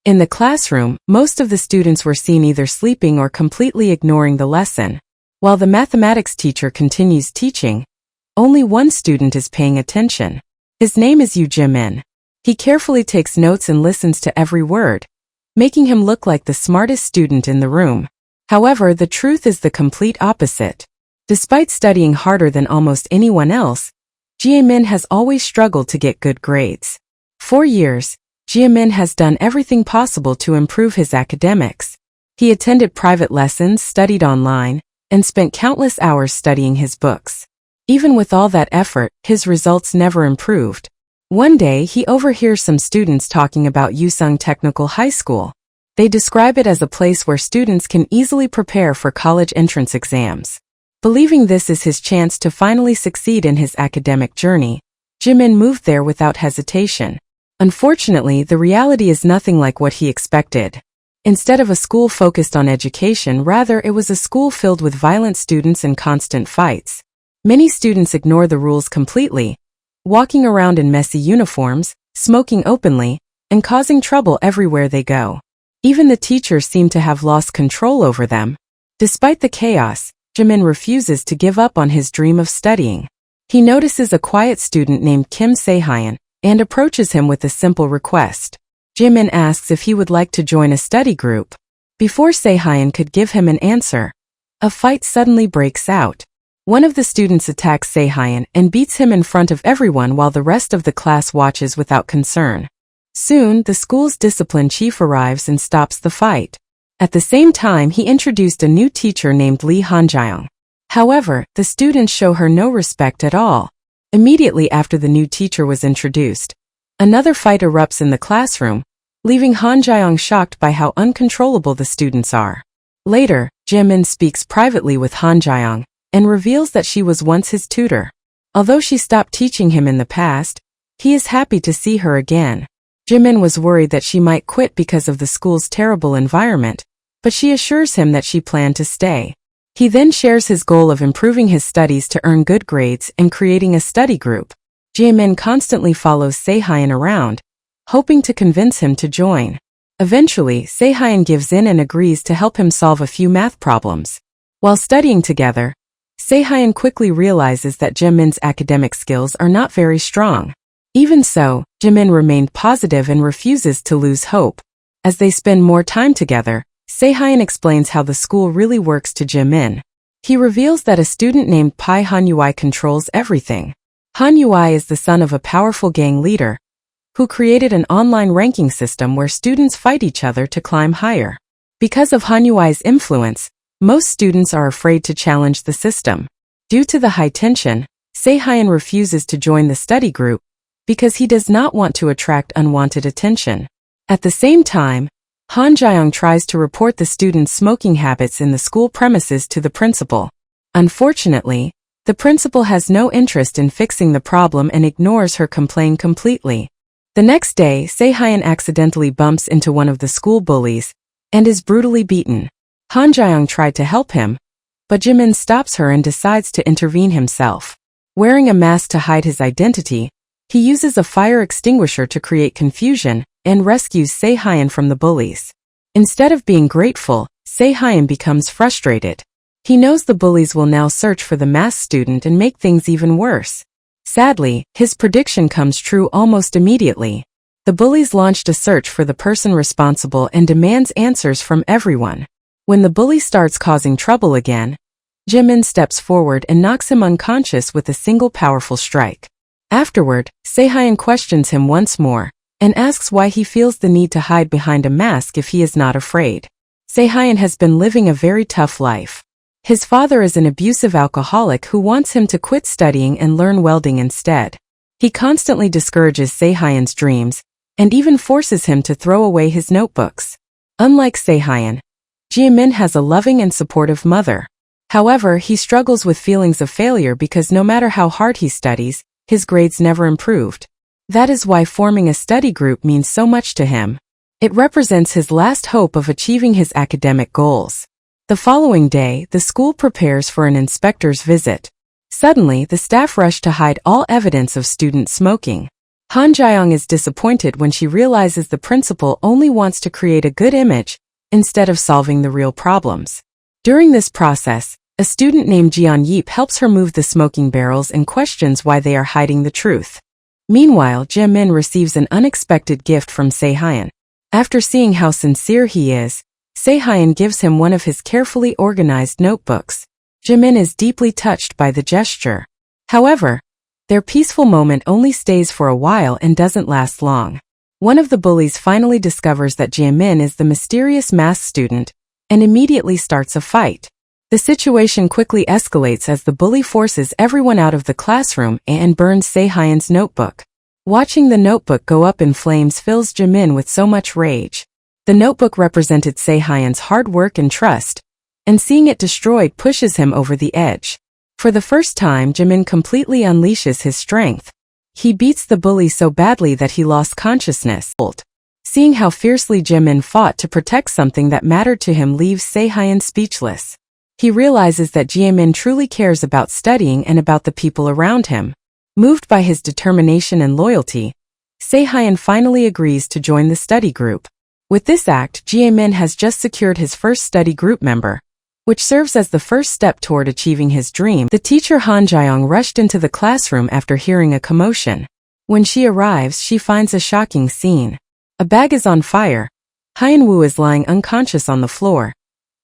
In the classroom, most of the students were seen either sleeping or completely ignoring the lesson. While the mathematics teacher continues teaching, only one student is paying attention. His name is Jimin. He carefully takes notes and listens to every word, making him look like the smartest student in the room. However, the truth is the complete opposite. Despite studying harder than almost anyone else, Jimin has always struggled to get good grades. For years, Jimin has done everything possible to improve his academics. He attended private lessons, studied online, and spent countless hours studying his books. Even with all that effort, his results never improved. One day, he overhears some students talking about Yusung Technical High School. They describe it as a place where students can easily prepare for college entrance exams. Believing this is his chance to finally succeed in his academic journey, Jimin moved there without hesitation. Unfortunately, the reality is nothing like what he expected. Instead of a school focused on education, rather it was a school filled with violent students and constant fights. Many students ignore the rules completely, walking around in messy uniforms, smoking openly, and causing trouble everywhere they go. Even the teachers seem to have lost control over them. Despite the chaos, Jimin refuses to give up on his dream of studying. He notices a quiet student named Kim Se-hyun and approaches him with a simple request. Jimin asks if he would like to join a study group. Before Se-hyun could give him an answer, a fight suddenly breaks out. One of the students attacks Se-hyun and beats him in front of everyone while the rest of the class watches without concern. Soon, the school's discipline chief arrives and stops the fight. At the same time, he introduced a new teacher named Lee Han-jaeong. However, the students show her no respect at all. Immediately after the new teacher was introduced, another fight erupts in the classroom, leaving Han Jaeong shocked by how uncontrollable the students are. Later, Jimin speaks privately with Han Jaeong and reveals that she was once his tutor. Although she stopped teaching him in the past, he is happy to see her again. Jimin was worried that she might quit because of the school's terrible environment, but she assures him that she planned to stay. He then shares his goal of improving his studies to earn good grades and creating a study group. Jimin constantly follows Se-hyun around, hoping to convince him to join. Eventually, Se-hyun gives in and agrees to help him solve a few math problems. While studying together, Se-hyun quickly realizes that Jimin's academic skills are not very strong. Even so, Jimin remained positive and refuses to lose hope. As they spend more time together, Se-hyun explains how the school really works to Jimin. He reveals that a student named Pai Han-yui controls everything. Han-yui is the son of a powerful gang leader, who created an online ranking system where students fight each other to climb higher. Because of Han-yui's influence, most students are afraid to challenge the system. Due to the high tension, Se-hyun refuses to join the study group because he does not want to attract unwanted attention. At the same time, Han Jaeong tries to report the students' smoking habits in the school premises to the principal. Unfortunately, the principal has no interest in fixing the problem and ignores her complaint completely. The next day, Se-hyun accidentally bumps into one of the school bullies and is brutally beaten. Han Jaeong tried to help him, but Jimin stops her and decides to intervene himself. Wearing a mask to hide his identity, he uses a fire extinguisher to create confusion and rescues Se-hyun from the bullies. Instead of being grateful, Se-hyun becomes frustrated. He knows the bullies will now search for the masked student and make things even worse. Sadly, his prediction comes true almost immediately. The bullies launched a search for the person responsible and demands answers from everyone. When the bully starts causing trouble again, Jimin steps forward and knocks him unconscious with a single powerful strike. Afterward, Se-hyun questions him once more and asks why he feels the need to hide behind a mask if he is not afraid. Se-hyun has been living a very tough life. His father is an abusive alcoholic who wants him to quit studying and learn welding instead. He constantly discourages Se-hyun's dreams and even forces him to throw away his notebooks. Unlike Se-hyun, Jimin has a loving and supportive mother. However, he struggles with feelings of failure because no matter how hard he studies, his grades never improved. That is why forming a study group means so much to him. It represents his last hope of achieving his academic goals. The following day, the school prepares for an inspector's visit. Suddenly, the staff rush to hide all evidence of student smoking. Han Jae-young is disappointed when she realizes the principal only wants to create a good image instead of solving the real problems. During this process, a student named Jeon Yeep helps her move the smoking barrels and questions why they are hiding the truth. Meanwhile, Jae-min receives an unexpected gift from Se-hyun. After seeing how sincere he is, Se-hyun gives him one of his carefully organized notebooks. Jae-min is deeply touched by the gesture. However, their peaceful moment only stays for a while and doesn't last long. One of the bullies finally discovers that Jae-min is the mysterious math student and immediately starts a fight. The situation quickly escalates as the bully forces everyone out of the classroom and burns Se-hyun's notebook. Watching the notebook go up in flames fills Jae-min with so much rage. The notebook represented Se-hyun's hard work and trust, and seeing it destroyed pushes him over the edge. For the first time, Jae-min completely unleashes his strength. He beats the bully so badly that he lost consciousness. Seeing how fiercely Jae-min fought to protect something that mattered to him leaves Se-hyun speechless. He realizes that Jae-min truly cares about studying and about the people around him. Moved by his determination and loyalty, Se-hyun finally agrees to join the study group. With this act, Jae-min has just secured his first study group member, which serves as the first step toward achieving his dream. The teacher Han Jae-young rushed into the classroom after hearing a commotion. When she arrives, she finds a shocking scene. A bag is on fire, Hyun-woo is lying unconscious on the floor,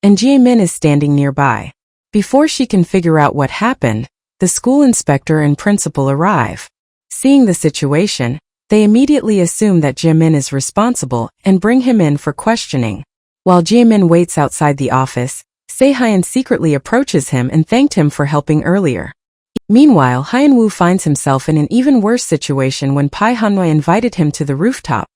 and Jae-min is standing nearby. Before she can figure out what happened, the school inspector and principal arrive. Seeing the situation, they immediately assume that Jae-min is responsible and bring him in for questioning. While Jae-min waits outside the office, Se-hyun secretly approaches him and thanked him for helping earlier. Meanwhile, Hyun-woo finds himself in an even worse situation when Pai Han-woo invited him to the rooftop,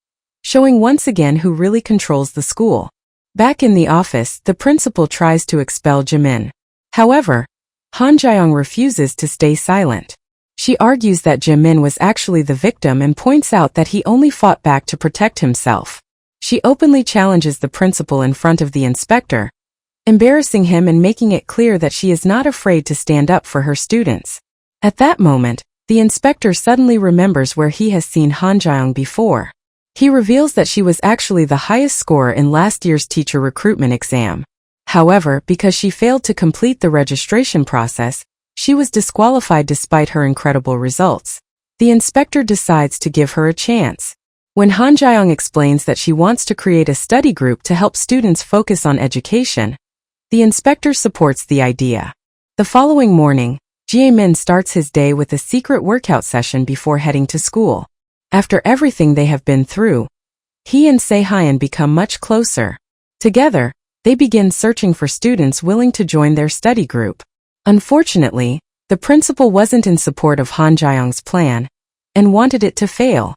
showing once again who really controls the school. Back in the office, the principal tries to expel Jae-min. However, Han Jae-young refuses to stay silent. She argues that Jae-min was actually the victim and points out that he only fought back to protect himself. She openly challenges the principal in front of the inspector, embarrassing him and making it clear that she is not afraid to stand up for her students. At that moment, the inspector suddenly remembers where he has seen Han Jae-young before. He reveals that she was actually the highest scorer in last year's teacher recruitment exam. However, because she failed to complete the registration process, she was disqualified despite her incredible results. The inspector decides to give her a chance. When Han Jae-young explains that she wants to create a study group to help students focus on education, the inspector supports the idea. The following morning, Jae-min starts his day with a secret workout session before heading to school. After everything they have been through, he and Se-hyun become much closer. Together, they begin searching for students willing to join their study group. Unfortunately, the principal wasn't in support of Han Jae-young's plan and wanted it to fail.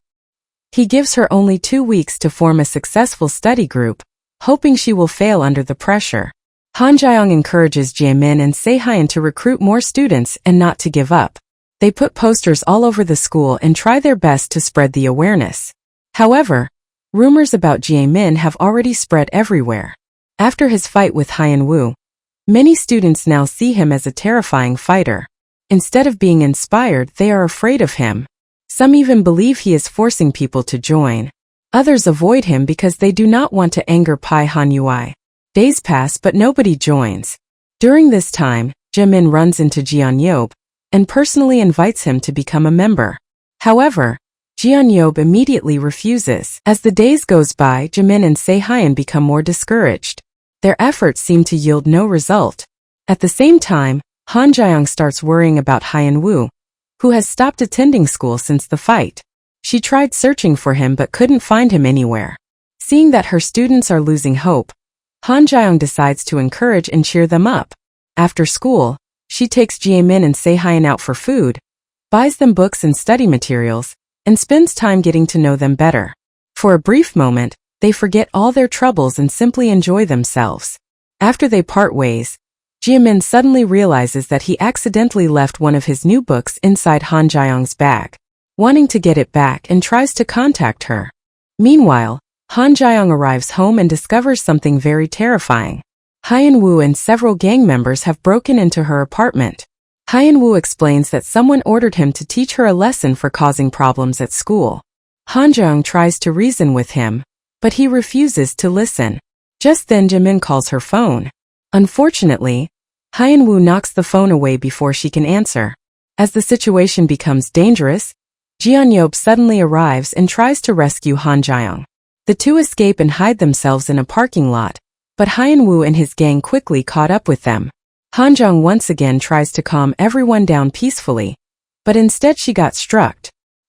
He gives her only 2 weeks to form a successful study group, hoping she will fail under the pressure. Han Jae-young encourages Jae-min and Se-hyun to recruit more students and not to give up. They put posters all over the school and try their best to spread the awareness. However, rumors about Jae-min have already spread everywhere. After his fight with Hyun-woo, many students now see him as a terrifying fighter. Instead of being inspired, they are afraid of him. Some even believe he is forcing people to join. Others avoid him because they do not want to anger Pai Han-woo. Days pass but nobody joins. During this time, Jae-min runs into Jeon-yeop and personally invites him to become a member. However, Jeon-yeop immediately refuses. As the days goes by, Jae-min and Se-hyun become more discouraged. Their efforts seem to yield no result. At the same time, Han Jae-young starts worrying about Hyun-woo, who has stopped attending school since the fight. She tried searching for him but couldn't find him anywhere. Seeing that her students are losing hope, Han Jae-young decides to encourage and cheer them up. After school, she takes Jae-min and Se-hyun out for food, buys them books and study materials, and spends time getting to know them better. For a brief moment, they forget all their troubles and simply enjoy themselves. After they part ways, Jae-min suddenly realizes that he accidentally left one of his new books inside Han Jae-young's bag, wanting to get it back and tries to contact her. Meanwhile, Han Jae-young arrives home and discovers something very terrifying. Hyun-woo and several gang members have broken into her apartment. Hyun-woo explains that someone ordered him to teach her a lesson for causing problems at school. Han-jeong tries to reason with him, but he refuses to listen. Just then Jaemin calls her phone. Unfortunately, Hyun-woo knocks the phone away before she can answer. As the situation becomes dangerous, Jeon-yeob suddenly arrives and tries to rescue Han-jeong. The two escape and hide themselves in a parking lot, but Hyun-woo and his gang quickly caught up with them. Han-jeong once again tries to calm everyone down peacefully, but instead she got struck.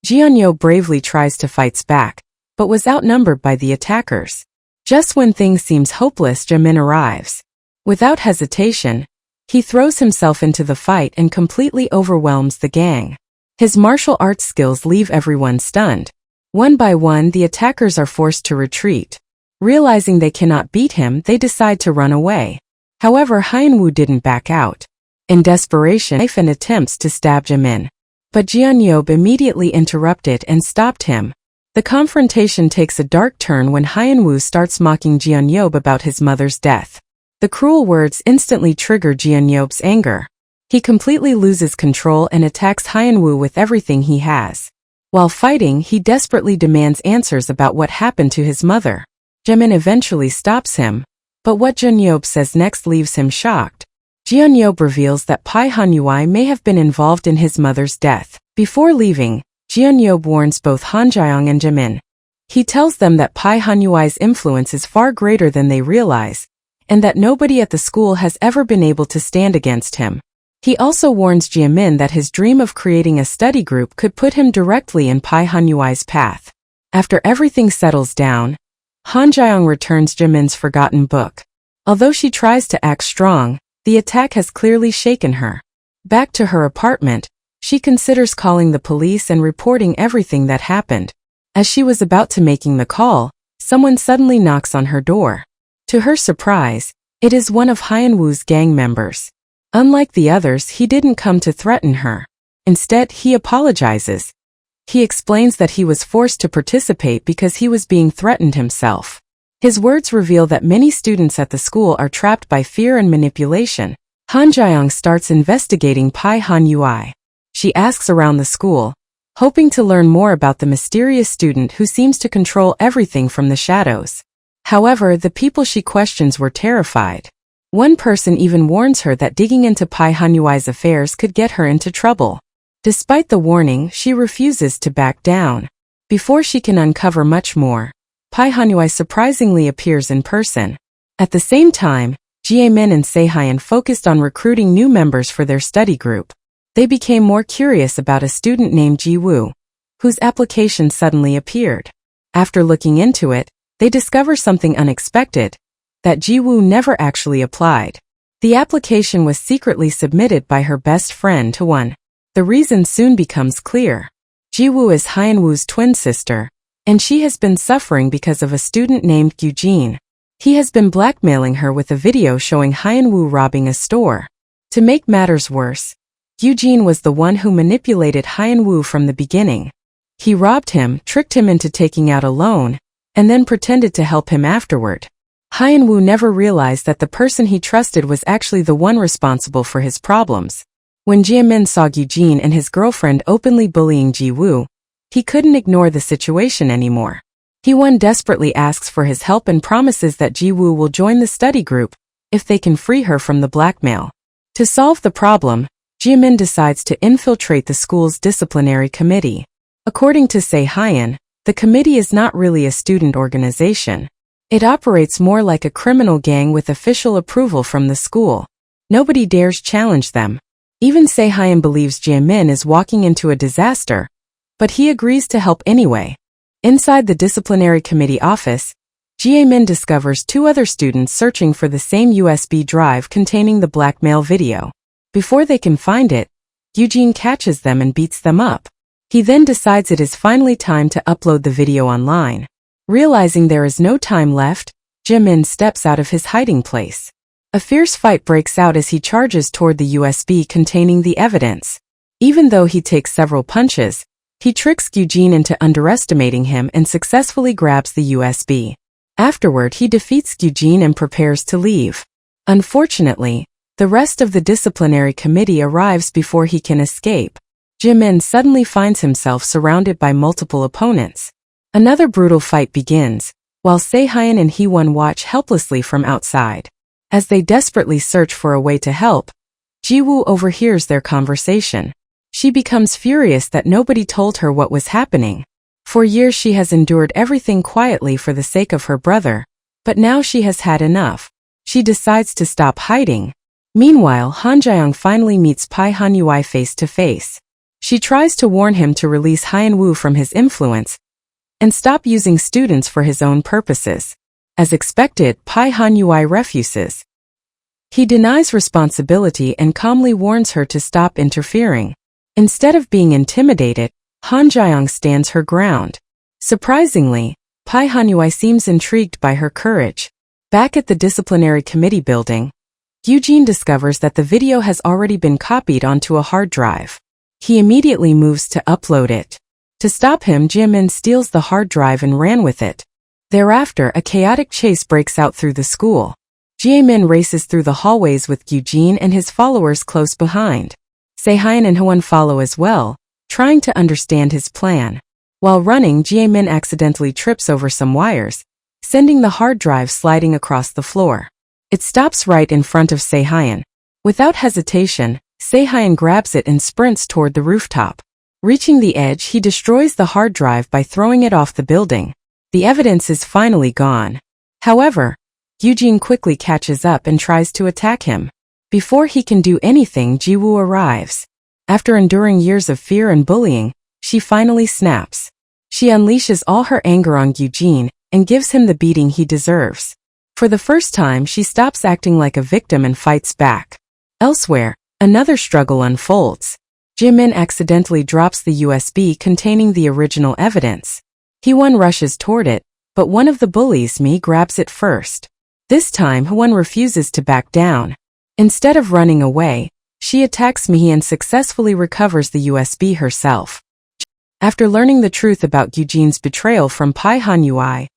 Jeon-yeob bravely tries to fight back, but was outnumbered by the attackers. Just when things seems hopeless, Jaemin arrives. Without hesitation, he throws himself into the fight and completely overwhelms the gang. His martial arts skills leave everyone stunned. One by one, the attackers are forced to retreat. Realizing they cannot beat him, they decide to run away. However, Hyun-woo didn't back out. In desperation, he attempts to stab Jaemin, but Jeon-yeob immediately interrupted and stopped him. The confrontation takes a dark turn when Hyun-woo starts mocking Jeon-yeob about his mother's death. The cruel words instantly trigger Jeon-yeob's anger. He completely loses control and attacks Hyun-woo with everything he has. While fighting, he desperately demands answers about what happened to his mother. Jaemin eventually stops him, but what Jeon-yeob says next leaves him shocked. Jeon-yeob reveals that Pai Han-yui may have been involved in his mother's death. Before leaving, Jeon-yeob warns both Han-jeong and Jaemin. He tells them that Pai Han-yui's influence is far greater than they realize, and that nobody at the school has ever been able to stand against him. He also warns Jaemin that his dream of creating a study group could put him directly in Pai Han-yui's path. After everything settles down, Han-jeong returns Jaemin's forgotten book. Although she tries to act strong, the attack has clearly shaken her. Back to her apartment, she considers calling the police and reporting everything that happened. As she was about to making the call, someone suddenly knocks on her door. To her surprise, it is one of Hyun-woo's gang members. Unlike the others, he didn't come to threaten her. Instead, he apologizes. He explains that he was forced to participate because he was being threatened himself. His words reveal that many students at the school are trapped by fear and manipulation. Han-jeong starts investigating Pai Han-yui. She asks around the school, hoping to learn more about the mysterious student who seems to control everything from the shadows. However, the people she questions were terrified. One person even warns her that digging into Pai Han-yui's affairs could get her into trouble. Despite the warning, she refuses to back down. Before she can uncover much more, Pai Han-yui surprisingly appears in person. At the same time, Jaemin and Se-hyun focused on recruiting new members for their study group. They became more curious about a student named Ji-woo, whose application suddenly appeared. After looking into it, they discover something unexpected, that Ji-woo never actually applied. The application was secretly submitted by her best friend Taewon. The reason soon becomes clear. Ji-woo is Hyun-woo's twin sister, and she has been suffering because of a student named Eugene. He has been blackmailing her with a video showing Hyun-woo robbing a store. To make matters worse, Eugene was the one who manipulated Hyun-woo from the beginning. He robbed him, tricked him into taking out a loan, and then pretended to help him afterward. Hyun-woo never realized that the person he trusted was actually the one responsible for his problems. When Jaemin saw Eugene and his girlfriend openly bullying Ji-woo, he couldn't ignore the situation anymore. Taewon desperately asks for his help and promises that Ji-woo will join the study group if they can free her from the blackmail. To solve the problem, Jaemin decides to infiltrate the school's disciplinary committee. According to Se-hyun, the committee is not really a student organization. It operates more like a criminal gang with official approval from the school. Nobody dares challenge them. Even Se-hyun believes Jaemin is walking into a disaster, but he agrees to help anyway. Inside the disciplinary committee office, Jaemin discovers two other students searching for the same USB drive containing the blackmail video. Before they can find it, Eugene catches them and beats them up. He then decides it is finally time to upload the video online. Realizing there is no time left, Jaemin steps out of his hiding place. A fierce fight breaks out as he charges toward the USB containing the evidence. Even though he takes several punches, he tricks Eugene into underestimating him and successfully grabs the USB. Afterward, he defeats Eugene and prepares to leave. Unfortunately, The rest of the disciplinary committee arrives before he can escape. Jimin suddenly finds himself surrounded by multiple opponents. Another brutal fight begins, while Sehyun and Hee-won watch helplessly from outside. As they desperately search for a way to help, Ji-woo overhears their conversation. She becomes furious that nobody told her what was happening. For years she has endured everything quietly for the sake of her brother, but now she has had enough. She decides to stop hiding. Meanwhile, Han Jae-young finally meets Pai Han-yui face to face. She tries to warn him to release Hyun-woo from his influence and stop using students for his own purposes. As expected, Pai Han-yui refuses. He denies responsibility and calmly warns her to stop interfering. Instead of being intimidated, Han Jae-young stands her ground. Surprisingly, Pai Han-yui seems intrigued by her courage. Back at the disciplinary committee building, Eugene discovers that the video has already been copied onto a hard drive. He immediately moves to upload it. To stop him, Jimin steals the hard drive and ran with it. Thereafter, a chaotic chase breaks out through the school. Jaemin races through the hallways with Eugene and his followers close behind. Sehyun and Hwon follow as well, trying to understand his plan. While running, Jaemin accidentally trips over some wires, sending the hard drive sliding across the floor. It stops right in front of Sehyun. Without hesitation, Sehyun grabs it and sprints toward the rooftop. Reaching the edge, he destroys the hard drive by throwing it off the building. The evidence is finally gone. However, Eugene quickly catches up and tries to attack him. Before he can do anything, Ji-woo arrives. After enduring years of fear and bullying, she finally snaps. She unleashes all her anger on Eugene and gives him the beating he deserves. For the first time, she stops acting like a victim and fights back. Elsewhere, another struggle unfolds. Jimin accidentally drops the USB containing the original evidence. Hee-won rushes toward it, but one of the bullies, Mi, grabs it first. This time, Hwon refuses to back down. Instead of running away, she attacks Mi and successfully recovers the USB herself. After learning the truth about Eugene's betrayal from Pai Han-yui,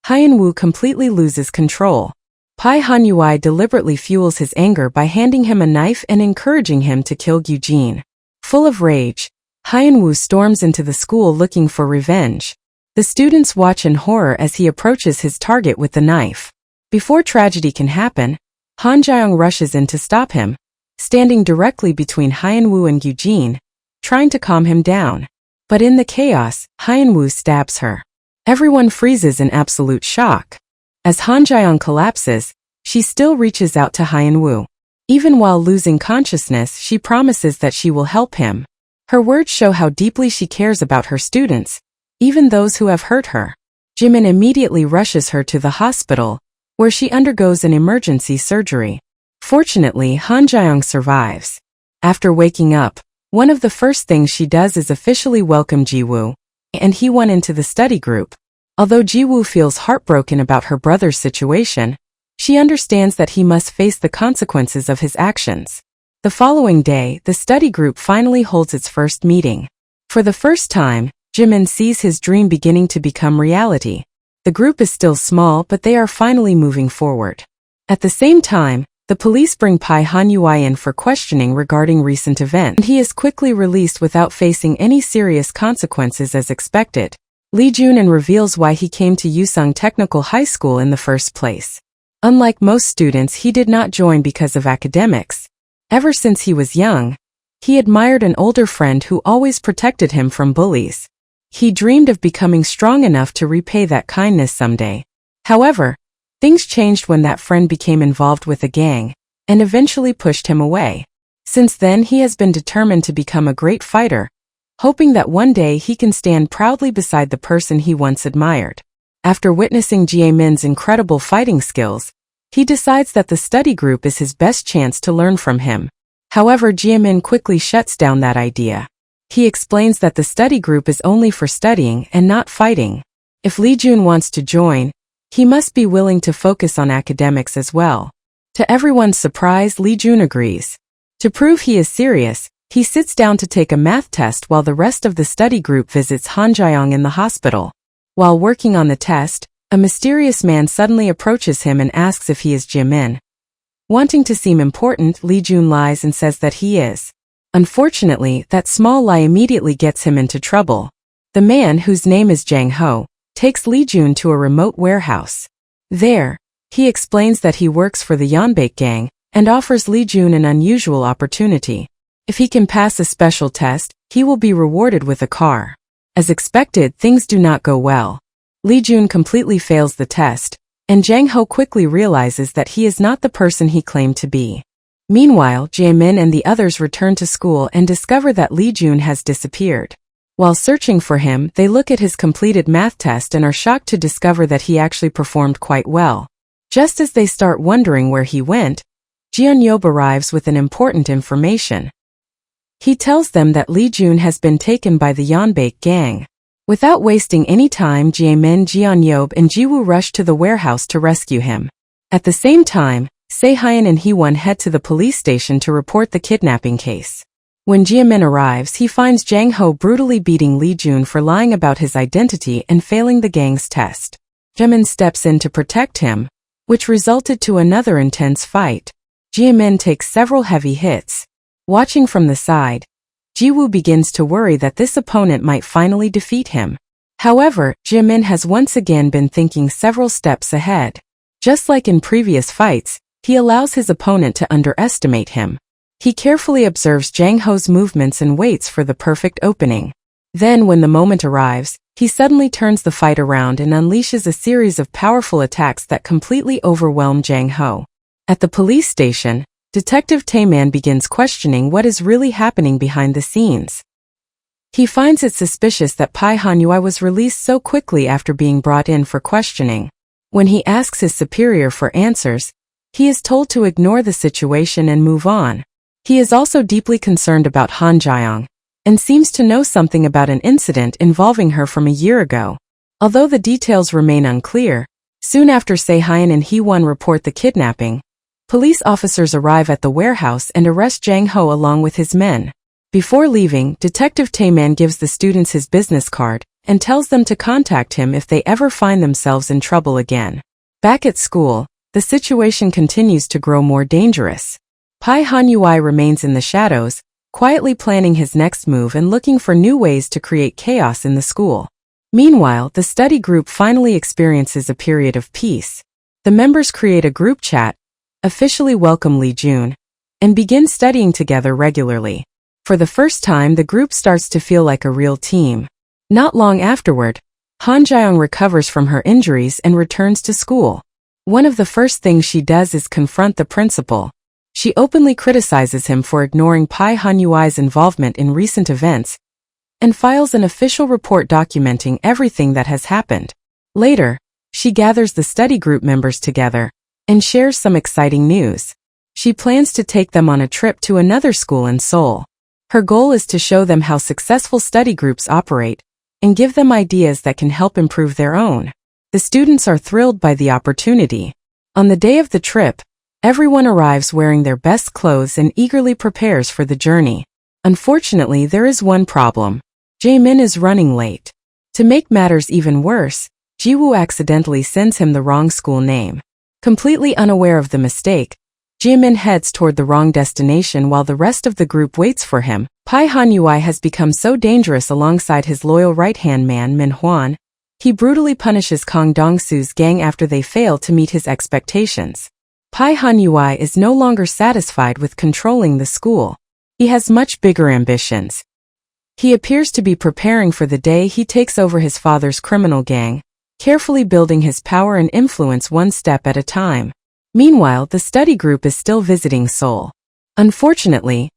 Hyun-woo completely loses control. Pai Han-yui deliberately fuels his anger by handing him a knife and encouraging him to kill Eugene. Full of rage, Hyun-woo storms into the school looking for revenge. The students watch in horror as he approaches his target with the knife. Before tragedy can happen, Han Jae-young rushes in to stop him, standing directly between Hyun-woo and Eugene, trying to calm him down. But in the chaos, Hyun-woo stabs her. Everyone freezes in absolute shock. As Han Jae-young collapses, she still reaches out to Hyun-woo. Even while losing consciousness, she promises that she will help him. Her words show how deeply she cares about her students, even those who have hurt her. Jimin immediately rushes her to the hospital, where she undergoes an emergency surgery. Fortunately, Han Jae-young survives. After waking up, one of the first things she does is officially welcome Ji-woo and Hee-won into the study group. Although Ji-woo feels heartbroken about her brother's situation, she understands that he must face the consequences of his actions. The following day, the study group finally holds its first meeting. For the first time, Jimin sees his dream beginning to become reality. The group is still small, but they are finally moving forward. At the same time, the police bring Pai Han-yui in for questioning regarding recent events, and he is quickly released without facing any serious consequences as expected. Lee Jun-in reveals why he came to Yusung Technical High School in the first place. Unlike most students, he did not join because of academics. Ever since he was young, he admired an older friend who always protected him from bullies. He dreamed of becoming strong enough to repay that kindness someday. However, things changed when that friend became involved with a gang, and eventually pushed him away. Since then, he has been determined to become a great fighter, hoping that one day he can stand proudly beside the person he once admired. After witnessing Jaemin's incredible fighting skills, he decides that the study group is his best chance to learn from him. However, Jaemin quickly shuts down that idea. He explains that the study group is only for studying and not fighting. If Lee Jun wants to join, he must be willing to focus on academics as well. To everyone's surprise, Lee Jun agrees. To prove he is serious, he sits down to take a math test while the rest of the study group visits Han Jae-young in the hospital. While working on the test, a mysterious man suddenly approaches him and asks if he is Jaemin. Wanting to seem important, Lee Jun lies and says that he is. Unfortunately, that small lie immediately gets him into trouble. The man, whose name is Jang Ho, takes Lee Jun to a remote warehouse. There, he explains that he works for the Yeonbaek gang and offers Lee Jun an unusual opportunity. If he can pass a special test, he will be rewarded with a car. As expected, things do not go well. Lee Jun completely fails the test, and Jang Ho quickly realizes that he is not the person he claimed to be. Meanwhile, Jaemin and the others return to school and discover that Lee Jun has disappeared. While searching for him, they look at his completed math test and are shocked to discover that he actually performed quite well. Just as they start wondering where he went, Jeon-yob arrives with an important information. He tells them that Lee Jun has been taken by the Yeonbaek gang. Without wasting any time, Jaemin, Jeon-yob, and Jiwoo rush to the warehouse to rescue him. At the same time, Se-hyun and Hee-won head to the police station to report the kidnapping case. When Jaemin arrives, he finds Jang Ho brutally beating Lee Jun for lying about his identity and failing the gang's test. Jaemin steps in to protect him, which resulted to another intense fight. Jaemin takes several heavy hits. Watching from the side, Jiwoo begins to worry that this opponent might finally defeat him. However, Jaemin has once again been thinking several steps ahead. Just like in previous fights, he allows his opponent to underestimate him. He carefully observes Jang Ho's movements and waits for the perfect opening. Then, when the moment arrives, he suddenly turns the fight around and unleashes a series of powerful attacks that completely overwhelm Jang Ho. At the police station, Detective Taeman begins questioning what is really happening behind the scenes. He finds it suspicious that Pai Han-yui was released so quickly after being brought in for questioning. When he asks his superior for answers, he is told to ignore the situation and move on. He is also deeply concerned about Han Jae-young, and seems to know something about an incident involving her from a year ago. Although the details remain unclear, soon after Se-hyun and Hee-won report the kidnapping, police officers arrive at the warehouse and arrest Jang Ho along with his men. Before leaving, Detective Taeman gives the students his business card and tells them to contact him if they ever find themselves in trouble again. Back at school, the situation continues to grow more dangerous. Pai Han-yui remains in the shadows, quietly planning his next move and looking for new ways to create chaos in the school. Meanwhile, the study group finally experiences a period of peace. The members create a group chat, officially welcome Lee Jun, and begin studying together regularly. For the first time, the group starts to feel like a real team. Not long afterward, Han Jae-young recovers from her injuries and returns to school. One of the first things she does is confront the principal. She openly criticizes him for ignoring Pai Han-yui's involvement in recent events and files an official report documenting everything that has happened. Later, she gathers the study group members together and shares some exciting news. She plans to take them on a trip to another school in Seoul. Her goal is to show them how successful study groups operate and give them ideas that can help improve their own. The students are thrilled by the opportunity. On the day of the trip, everyone arrives wearing their best clothes and eagerly prepares for the journey. Unfortunately, there is one problem. Jaemin is running late. To make matters even worse, Jiwoo accidentally sends him the wrong school name. Completely unaware of the mistake, Jaemin heads toward the wrong destination while the rest of the group waits for him. Pai Han-yui has become so dangerous alongside his loyal right-hand man Min Hwan. He brutally punishes Kang Dong-su's gang after they fail to meet his expectations. Pai Han-yui is no longer satisfied with controlling the school. He has much bigger ambitions. He appears to be preparing for the day he takes over his father's criminal gang, carefully building his power and influence one step at a time. Meanwhile, the study group is still visiting Seoul. Unfortunately,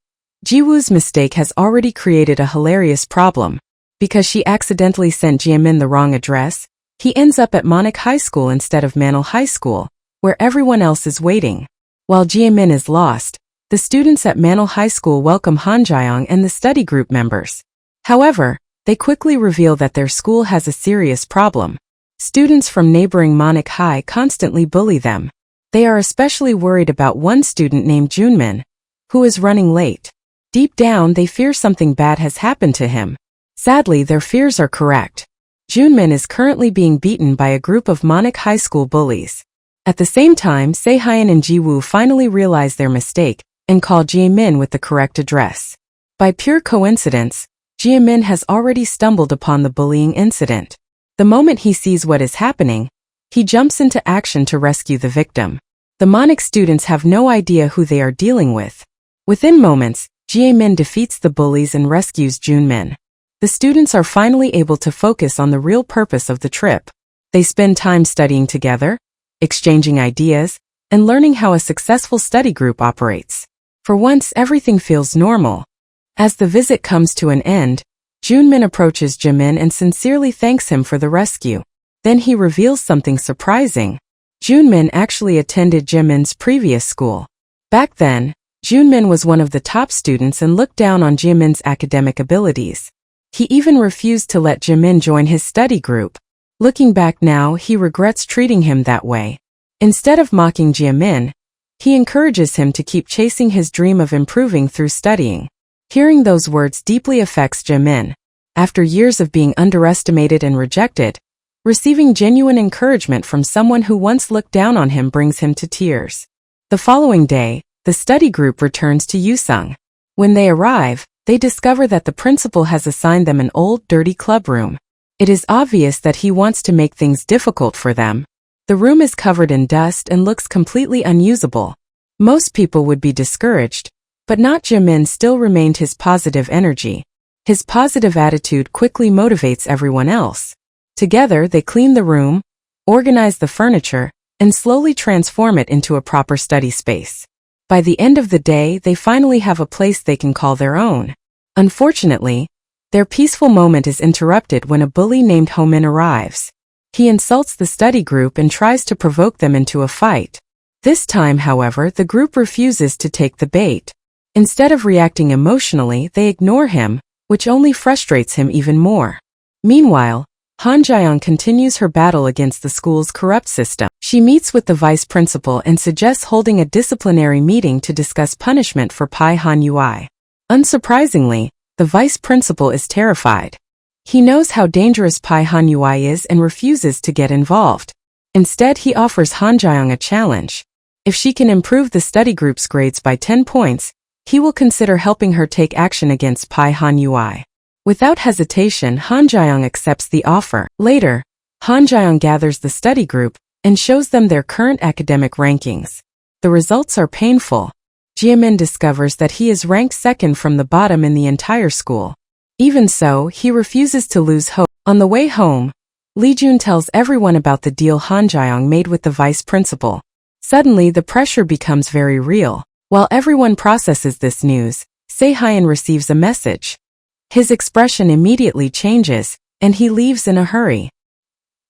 Jiwoo's mistake has already created a hilarious problem. Because she accidentally sent Jaemin the wrong address, he ends up at Monik High School instead of Manil High School, where everyone else is waiting. While Jaemin is lost, the students at Manil High School welcome Han Jae-young and the study group members. However, they quickly reveal that their school has a serious problem. Students from neighboring Monik High constantly bully them. They are especially worried about one student named Junmin, who is running late. Deep down, they fear something bad has happened to him. Sadly, their fears are correct. Junmin is currently being beaten by a group of Monik High School bullies. At the same time, Sehyun and Jiwoo finally realize their mistake and call Jaemin with the correct address. By pure coincidence, Jaemin has already stumbled upon the bullying incident. The moment he sees what is happening, he jumps into action to rescue the victim. The Monic students have no idea who they are dealing with. Within moments, Jaemin defeats the bullies and rescues Junmin. The students are finally able to focus on the real purpose of the trip. They spend time studying together, exchanging ideas, and learning how a successful study group operates. For once, everything feels normal. As the visit comes to an end, Junmin approaches Jaemin and sincerely thanks him for the rescue. Then he reveals something surprising. Junmin actually attended Jaemin's previous school. Back then, Junmin was one of the top students and looked down on Jaemin's academic abilities. He even refused to let Jaemin join his study group. Looking back now, he regrets treating him that way. Instead of mocking Jaemin, he encourages him to keep chasing his dream of improving through studying. Hearing those words deeply affects Jaemin. After years of being underestimated and rejected, receiving genuine encouragement from someone who once looked down on him brings him to tears. The following day, the study group returns to Yusung. When they arrive, they discover that the principal has assigned them an old, dirty club room. It is obvious that he wants to make things difficult for them. The room is covered in dust and looks completely unusable. Most people would be discouraged, but not Jaemin. Still remained his positive energy. His positive attitude quickly motivates everyone else. Together, they clean the room, organize the furniture, and slowly transform it into a proper study space. By the end of the day, they finally have a place they can call their own. Unfortunately, their peaceful moment is interrupted when a bully named Homin arrives. He insults the study group and tries to provoke them into a fight. This time, however, the group refuses to take the bait. Instead of reacting emotionally, they ignore him, which only frustrates him even more. Meanwhile, Han Jaeyoung continues her battle against the school's corrupt system. She meets with the vice principal and suggests holding a disciplinary meeting to discuss punishment for Pai Han Yui. Unsurprisingly, the vice principal is terrified. He knows how dangerous Pai Han Yui is and refuses to get involved. Instead, he offers Han Jaeyoung a challenge. If she can improve the study group's grades by 10 points, he will consider helping her take action against Pai Han Yui. Without hesitation, Han Jaeyoung accepts the offer. Later, Han Jaeyoung gathers the study group and shows them their current academic rankings. The results are painful. Jaemin discovers that he is ranked second from the bottom in the entire school. Even so, he refuses to lose hope. On the way home, Lee Jun tells everyone about the deal Han Jaeyoung made with the vice principal. Suddenly, the pressure becomes very real. While everyone processes this news, Sehyun receives a message. His expression immediately changes, and he leaves in a hurry.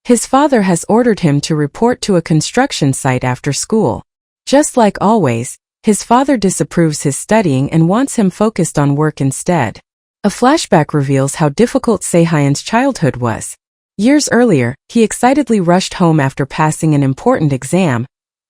His father has ordered him to report to a construction site after school. Just like always, his father disapproves his studying and wants him focused on work instead. A flashback reveals how difficult Sehyun's childhood was. Years earlier, he excitedly rushed home after passing an important exam,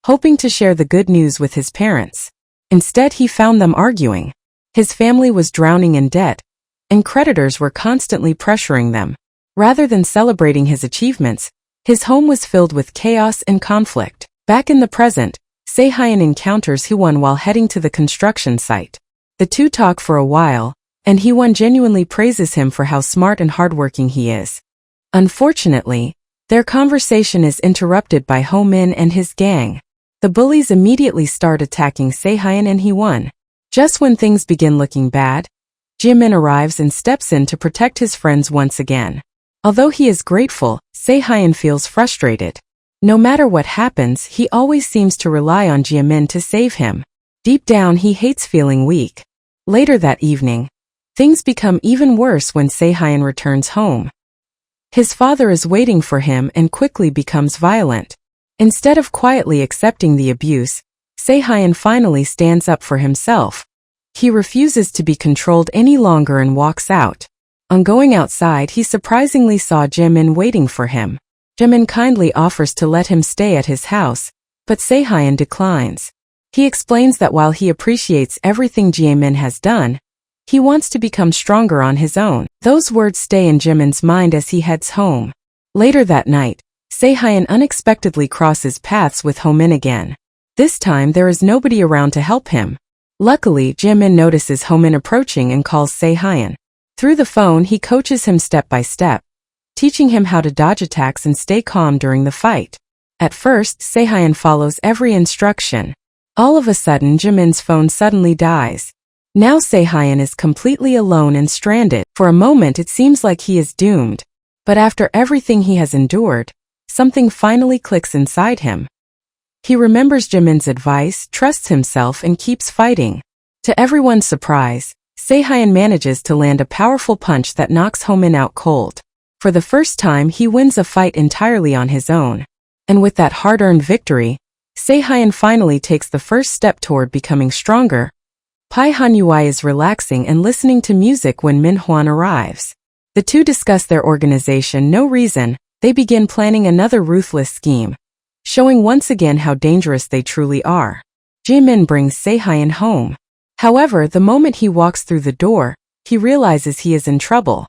hoping to share the good news with his parents. Instead, he found them arguing. His family was drowning in debt, and creditors were constantly pressuring them. Rather than celebrating his achievements, his home was filled with chaos and conflict. Back in the present, Sehyun encounters Hwon while heading to the construction site. The two talk for a while, and Hwon genuinely praises him for how smart and hardworking he is. Unfortunately, their conversation is interrupted by Ho-min and his gang. The bullies immediately start attacking Sehyun and Hwon. Just when things begin looking bad, Jimin arrives and steps in to protect his friends once again. Although he is grateful, Sehyun feels frustrated. No matter what happens, he always seems to rely on Jimin to save him. Deep down, he hates feeling weak. Later that evening, things become even worse when Sehyun returns home. His father is waiting for him and quickly becomes violent. Instead of quietly accepting the abuse, Sehyun finally stands up for himself. He refuses to be controlled any longer and walks out. On going outside, he surprisingly saw Jimin waiting for him. Jimin kindly offers to let him stay at his house, but Sehyun declines. He explains that while he appreciates everything Jimin has done, he wants to become stronger on his own. Those words stay in Jimin's mind as he heads home. Later that night, Se-hyun unexpectedly crosses paths with Ho-min again. This time there is nobody around to help him. Luckily, Jimin notices Ho-min approaching and calls Se-hyun. Through the phone he coaches him step by step, teaching him how to dodge attacks and stay calm during the fight. At first, Se-hyun follows every instruction. All of a sudden Jimin's phone suddenly dies. Now Se-hyun is completely alone and stranded. For a moment it seems like he is doomed. But after everything he has endured, something finally clicks inside him. He remembers Jimin's advice, trusts himself and keeps fighting. To everyone's surprise, Se-hyun manages to land a powerful punch that knocks Ho-min out cold. For the first time he wins a fight entirely on his own. And with that hard-earned victory, Se-hyun finally takes the first step toward becoming stronger. Pai Han-yui is relaxing and listening to music when Min-hwan arrives. The two discuss their organization. No reason, they begin planning another ruthless scheme, showing once again how dangerous they truly are. Jimin brings Se-hyun home. However, the moment he walks through the door, he realizes he is in trouble.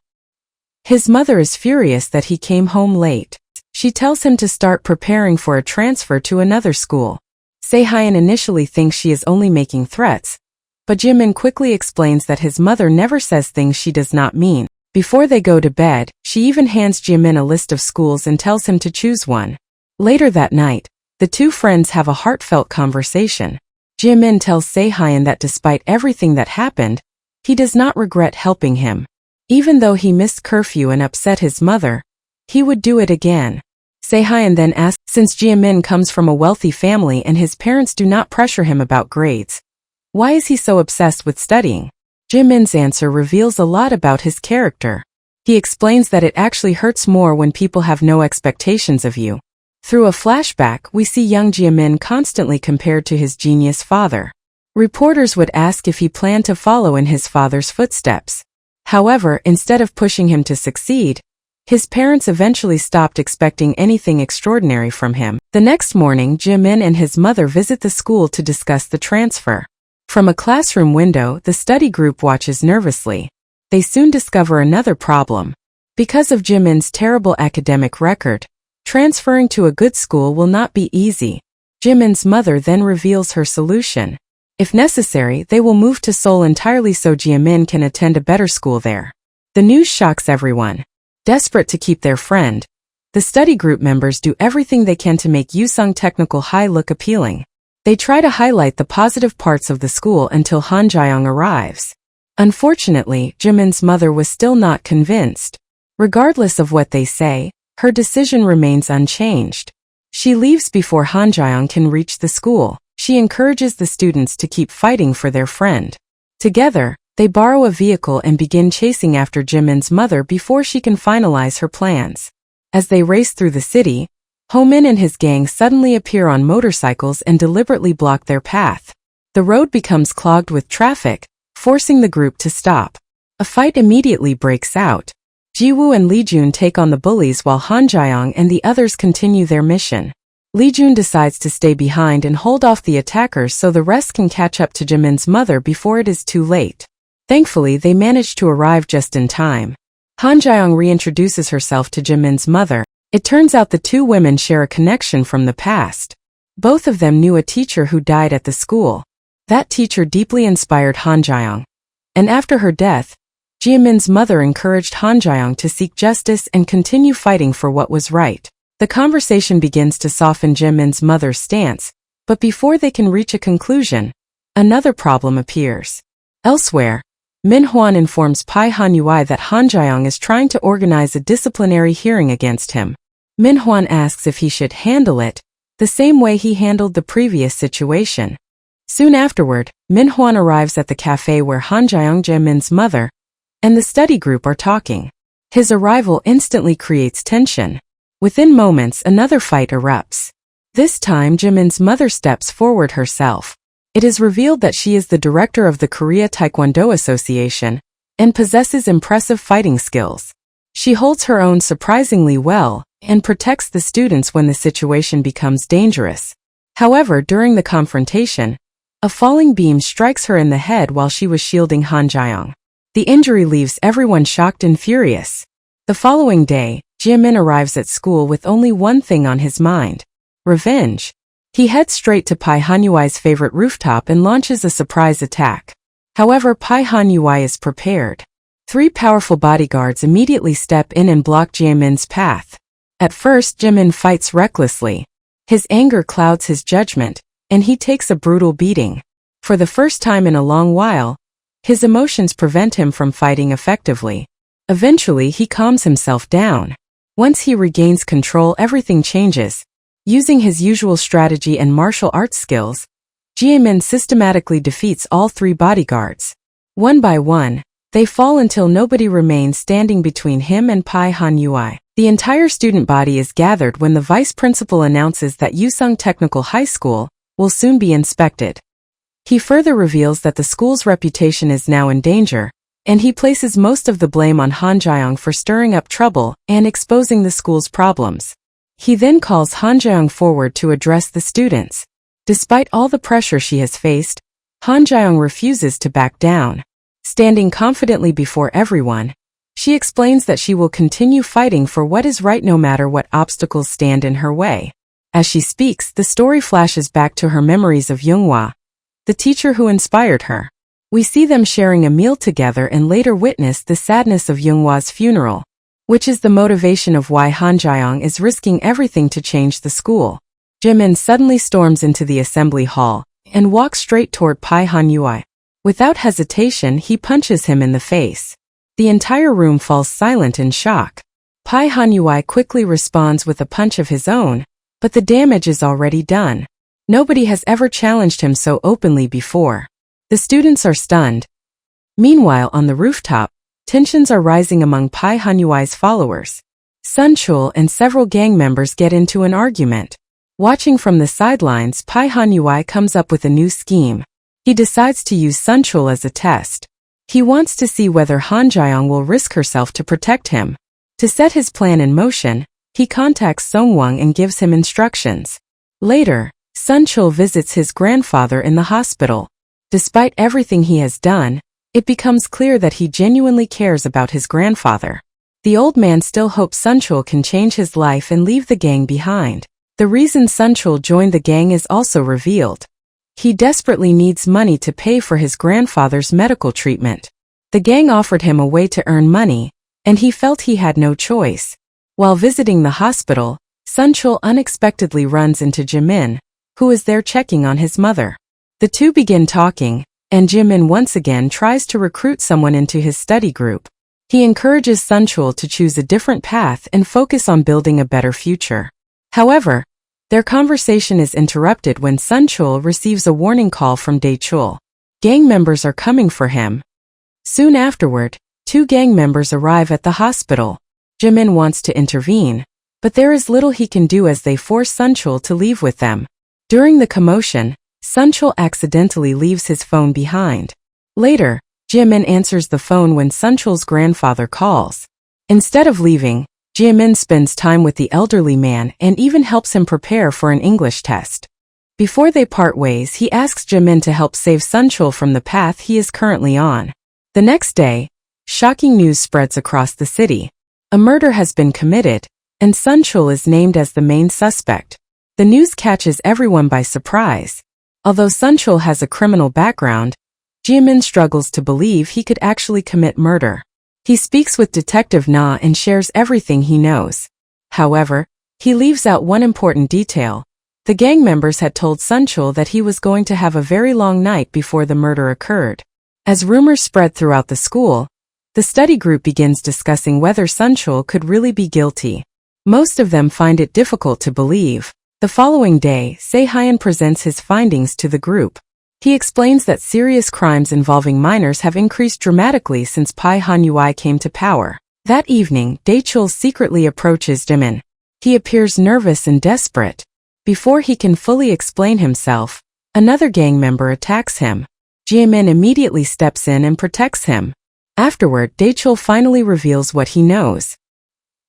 His mother is furious that he came home late. She tells him to start preparing for a transfer to another school. Se-hyun initially thinks she is only making threats, but Jimin quickly explains that his mother never says things she does not mean. Before they go to bed, she even hands Jimin a list of schools and tells him to choose one. Later that night, the two friends have a heartfelt conversation. Jimin tells Se-hyun that despite everything that happened, he does not regret helping him. Even though he missed curfew and upset his mother, he would do it again. Se-hyun then asks, since Jimin comes from a wealthy family and his parents do not pressure him about grades, why is he so obsessed with studying? Jimin's answer reveals a lot about his character. He explains that it actually hurts more when people have no expectations of you. Through a flashback, we see young Jimin constantly compared to his genius father. Reporters would ask if he planned to follow in his father's footsteps. However, instead of pushing him to succeed, his parents eventually stopped expecting anything extraordinary from him. The next morning, Jimin and his mother visit the school to discuss the transfer. From a classroom window, the study group watches nervously. They soon discover another problem. Because of Jimin's terrible academic record, transferring to a good school will not be easy. Jimin's mother then reveals her solution. If necessary, they will move to Seoul entirely so Jimin can attend a better school there. The news shocks everyone. Desperate to keep their friend, the study group members do everything they can to make Yusung Technical High look appealing. They try to highlight the positive parts of the school until Han Jae-young arrives. Unfortunately, Jimin's mother was still not convinced. Regardless of what they say, her decision remains unchanged. She leaves before Han Jae-young can reach the school. She encourages the students to keep fighting for their friend. Together, they borrow a vehicle and begin chasing after Jimin's mother before she can finalize her plans. As they race through the city, Ho-min and his gang suddenly appear on motorcycles and deliberately block their path. The road becomes clogged with traffic, forcing the group to stop. A fight immediately breaks out. Ji-woo and Lee-jun take on the bullies while Han Jae-young and the others continue their mission. Lee-jun decides to stay behind and hold off the attackers so the rest can catch up to Jimin's mother before it is too late. Thankfully, they manage to arrive just in time. Han Jae-young reintroduces herself to Jimin's mother. It turns out the two women share a connection from the past. Both of them knew a teacher who died at the school. That teacher deeply inspired Han Jae-young. And after her death, Jimin's mother encouraged Han Jae-young to seek justice and continue fighting for what was right. The conversation begins to soften Jimin's mother's stance, but before they can reach a conclusion, another problem appears. Elsewhere, Min-hwan informs Pai Han-yui that Han Jae-young is trying to organize a disciplinary hearing against him. Min-hwan asks if he should handle it the same way he handled the previous situation. Soon afterward, Min-hwan arrives at the cafe where Han Jae-young, Jimin's mother, and the study group are talking. His arrival instantly creates tension. Within moments, another fight erupts. This time, Jimin's mother steps forward herself. It is revealed that she is the director of the Korea Taekwondo Association and possesses impressive fighting skills. She holds her own surprisingly well and protects the students when the situation becomes dangerous. However, during the confrontation, a falling beam strikes her in the head while she was shielding Han Jae-young. The injury leaves everyone shocked and furious. The following day, Jimin arrives at school with only one thing on his mind: revenge. He heads straight to Pai Hanyui's favorite rooftop and launches a surprise attack. However, Pai Hanyui is prepared. 3 powerful bodyguards immediately step in and block Jimin's path. At first, Jimin fights recklessly. His anger clouds his judgment, and he takes a brutal beating. For the first time in a long while, his emotions prevent him from fighting effectively. Eventually, he calms himself down. Once he regains control, everything changes. Using his usual strategy and martial arts skills, Jimin systematically defeats all 3 bodyguards. One by one, they fall until nobody remains standing between him and Pai Hanyui. The entire student body is gathered when the vice principal announces that Yusung Technical High School will soon be inspected. He further reveals that the school's reputation is now in danger, and he places most of the blame on Han Jiang for stirring up trouble and exposing the school's problems. He then calls Han Jiang forward to address the students. Despite all the pressure she has faced, Han Jiang refuses to back down. Standing confidently before everyone, she explains that she will continue fighting for what is right no matter what obstacles stand in her way. As she speaks, the story flashes back to her memories of Yoonghwa, the teacher who inspired her. We see them sharing a meal together and later witness the sadness of Yoonghwa's funeral, which is the motivation of why Han Jiang is risking everything to change the school. Jimin suddenly storms into the assembly hall and walks straight toward Pai Hanyui. Without hesitation, he punches him in the face. The entire room falls silent in shock. Pai Hanyui quickly responds with a punch of his own, but the damage is already done. Nobody has ever challenged him so openly before. The students are stunned. Meanwhile, on the rooftop, tensions are rising among Pai Hanyui's followers. Sun Chul and several gang members get into an argument. Watching from the sidelines, Pai Hanyui comes up with a new scheme. He decides to use Sun Chul as a test. He wants to see whether Han Jiang will risk herself to protect him. To set his plan in motion, he contacts Songwang and gives him instructions. Later, Sun Chul visits his grandfather in the hospital. Despite everything he has done, it becomes clear that he genuinely cares about his grandfather. The old man still hopes Sun Chul can change his life and leave the gang behind. The reason Sun Chul joined the gang is also revealed. He desperately needs money to pay for his grandfather's medical treatment. The gang offered him a way to earn money, and he felt he had no choice. While visiting the hospital, Sun Chul unexpectedly runs into Jimin, who is there checking on his mother. The two begin talking, and Jimin once again tries to recruit someone into his study group. He encourages Sun Chul to choose a different path and focus on building a better future. However, their conversation is interrupted when Sun Chul receives a warning call from Dae Chul. Gang members are coming for him. Soon afterward, 2 gang members arrive at the hospital. Jimin wants to intervene, but there is little he can do as they force Sun Chul to leave with them. During the commotion, Sun Chul accidentally leaves his phone behind. Later, Jimin answers the phone when Sun Chul's grandfather calls. Instead of leaving, Jimin spends time with the elderly man and even helps him prepare for an English test. Before they part ways, he asks Jimin to help save Sun Chul from the path he is currently on. The next day, shocking news spreads across the city. A murder has been committed, and Sun Chul is named as the main suspect. The news catches everyone by surprise. Although Sun Chul has a criminal background, Jimin struggles to believe he could actually commit murder. He speaks with Detective Na and shares everything he knows. However, he leaves out one important detail. The gang members had told Sun Chul that he was going to have a very long night before the murder occurred. As rumors spread throughout the school, the study group begins discussing whether Sun Chul could really be guilty. Most of them find it difficult to believe. The following day, Se-hyun presents his findings to the group. He explains that serious crimes involving minors have increased dramatically since Pai Hanyui came to power. That evening, Dae Chul secretly approaches Jimin. He appears nervous and desperate. Before he can fully explain himself, another gang member attacks him. Jimin immediately steps in and protects him. Afterward, Dae Chul finally reveals what he knows.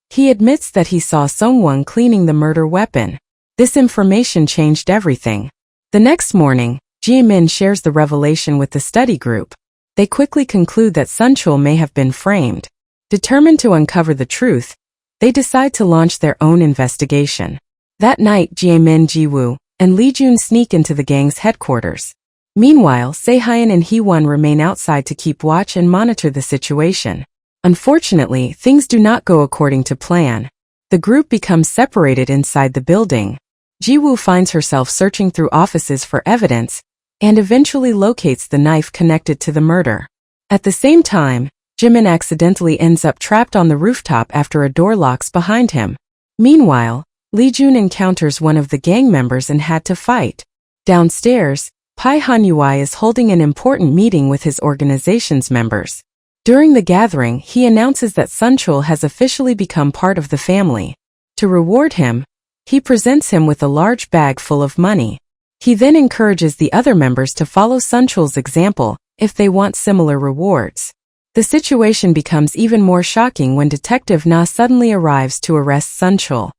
He admits that he saw Songwon cleaning the murder weapon. This information changed everything. The next morning, Jimin shares the revelation with the study group. They quickly conclude that Sun Chul may have been framed. Determined to uncover the truth, They decide to launch their own investigation. That night, Jaemin, Jiwoo, and Lee Jun sneak into the gang's headquarters. Meanwhile, Sehyun and Hee-won remain outside to keep watch and monitor the situation. Unfortunately, things do not go according to plan. The group becomes separated inside the building. Jiwoo finds herself searching through offices for evidence and eventually locates the knife connected to the murder. At the same time, Jimin accidentally ends up trapped on the rooftop after a door locks behind him. Meanwhile, Lee Jun encounters one of the gang members and had to fight. Downstairs, Pai Han-yui is holding an important meeting with his organization's members. During the gathering, he announces that Sunchul has officially become part of the family. To reward him, he presents him with a large bag full of money. He then encourages the other members to follow Sunchul's example if they want similar rewards. The situation becomes even more shocking when Detective Na suddenly arrives to arrest Sunchul.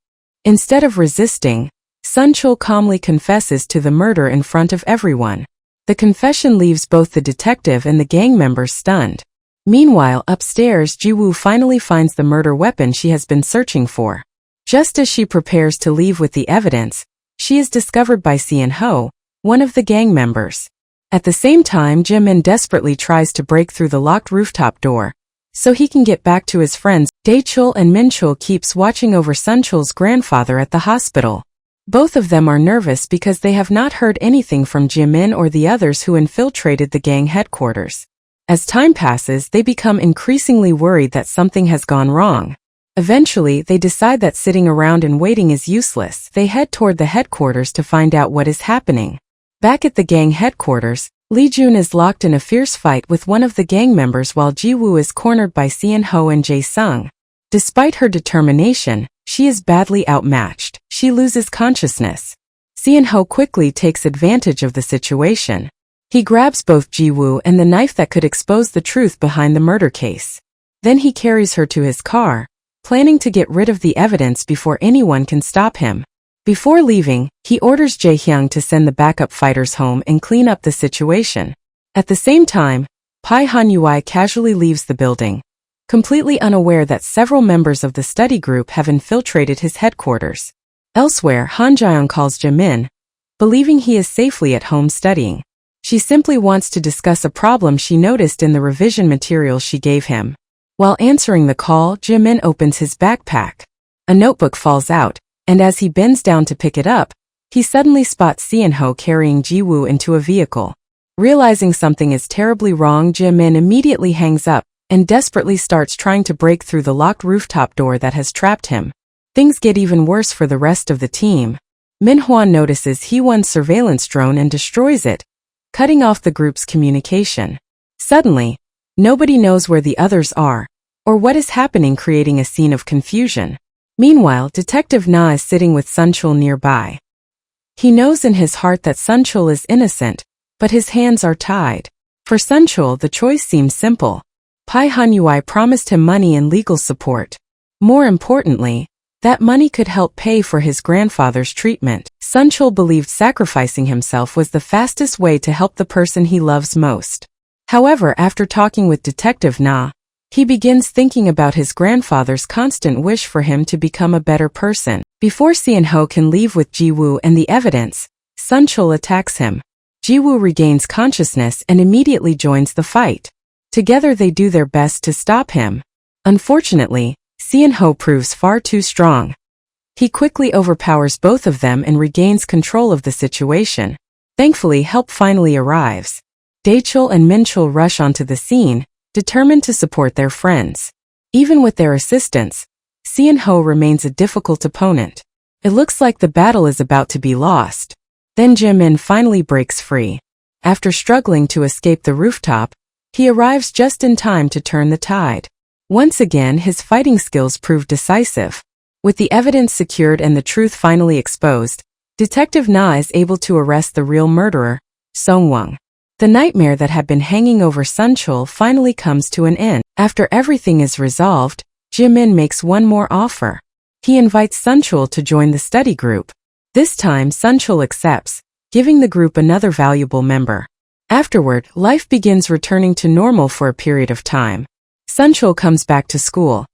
Instead of resisting, Sunchul calmly confesses to the murder in front of everyone. The confession leaves both the detective and the gang members stunned. Meanwhile, upstairs, Jiwoo finally finds the murder weapon she has been searching for. Just as she prepares to leave with the evidence, she is discovered by Seon-ho, one of the gang members. At the same time, Jimin desperately tries to break through the locked rooftop door so he can get back to his friends. Daechul and Minchul keeps watching over Sunchul's grandfather at the hospital. Both of them are nervous because they have not heard anything from Jimin or the others who infiltrated the gang headquarters. As time passes, they become increasingly worried that something has gone wrong. Eventually, they decide that sitting around and waiting is useless. They head toward the headquarters to find out what is happening. Back at the gang headquarters, Lee Jun is locked in a fierce fight with one of the gang members while Jiwoo is cornered by Seon-ho and Jae-sung. Despite her determination, she is badly outmatched. She loses consciousness. Seon-ho quickly takes advantage of the situation. He grabs both Jiwoo and the knife that could expose the truth behind the murder case. Then he carries her to his car, planning to get rid of the evidence before anyone can stop him. Before leaving, he orders Jae-hyung to send the backup fighters home and clean up the situation. At the same time, Pai Han-yui casually leaves the building, completely unaware that several members of the study group have infiltrated his headquarters. Elsewhere, Han Jae-young calls Jaemin, believing he is safely at home studying. She simply wants to discuss a problem she noticed in the revision materials she gave him. While answering the call, Jaemin opens his backpack. A notebook falls out, and as he bends down to pick it up, he suddenly spots Seon-ho carrying Jiwoo into a vehicle. Realizing something is terribly wrong, Jaemin immediately hangs up and desperately starts trying to break through the locked rooftop door that has trapped him. Things get even worse for the rest of the team. Min-hwan notices Hee-won's surveillance drone and destroys it, cutting off the group's communication. Suddenly, nobody knows where the others are or what is happening, creating a scene of confusion. Meanwhile, Detective Na is sitting with Sunchul nearby. He knows in his heart that Sunchul is innocent, but his hands are tied. For Sunchul, the choice seems simple. Pai Han-yui promised him money and legal support. More importantly, that money could help pay for his grandfather's treatment. Sunchul believed sacrificing himself was the fastest way to help the person he loves most. However, after talking with Detective Na, he begins thinking about his grandfather's constant wish for him to become a better person. Before Seon-ho can leave with Jiwoo and the evidence, Sunchul attacks him. Jiwoo regains consciousness and immediately joins the fight. Together they do their best to stop him. Unfortunately, Seon-ho proves far too strong. He quickly overpowers both of them and regains control of the situation. Thankfully, help finally arrives. Daechul and Minchul rush onto the scene, determined to support their friends. Even with their assistance, Seon-ho remains a difficult opponent. It looks like the battle is about to be lost. Then Jaemin finally breaks free. After struggling to escape the rooftop, he arrives just in time to turn the tide. Once again, his fighting skills prove decisive. With the evidence secured and the truth finally exposed, Detective Na is able to arrest the real murderer, Song-won. The nightmare that had been hanging over Sunchul finally comes to an end. After everything is resolved, Jaemin makes one more offer. He invites Sunchul to join the study group. This time, Sunchul accepts, giving the group another valuable member. Afterward, life begins returning to normal for a period of time. Sunchul comes back to school,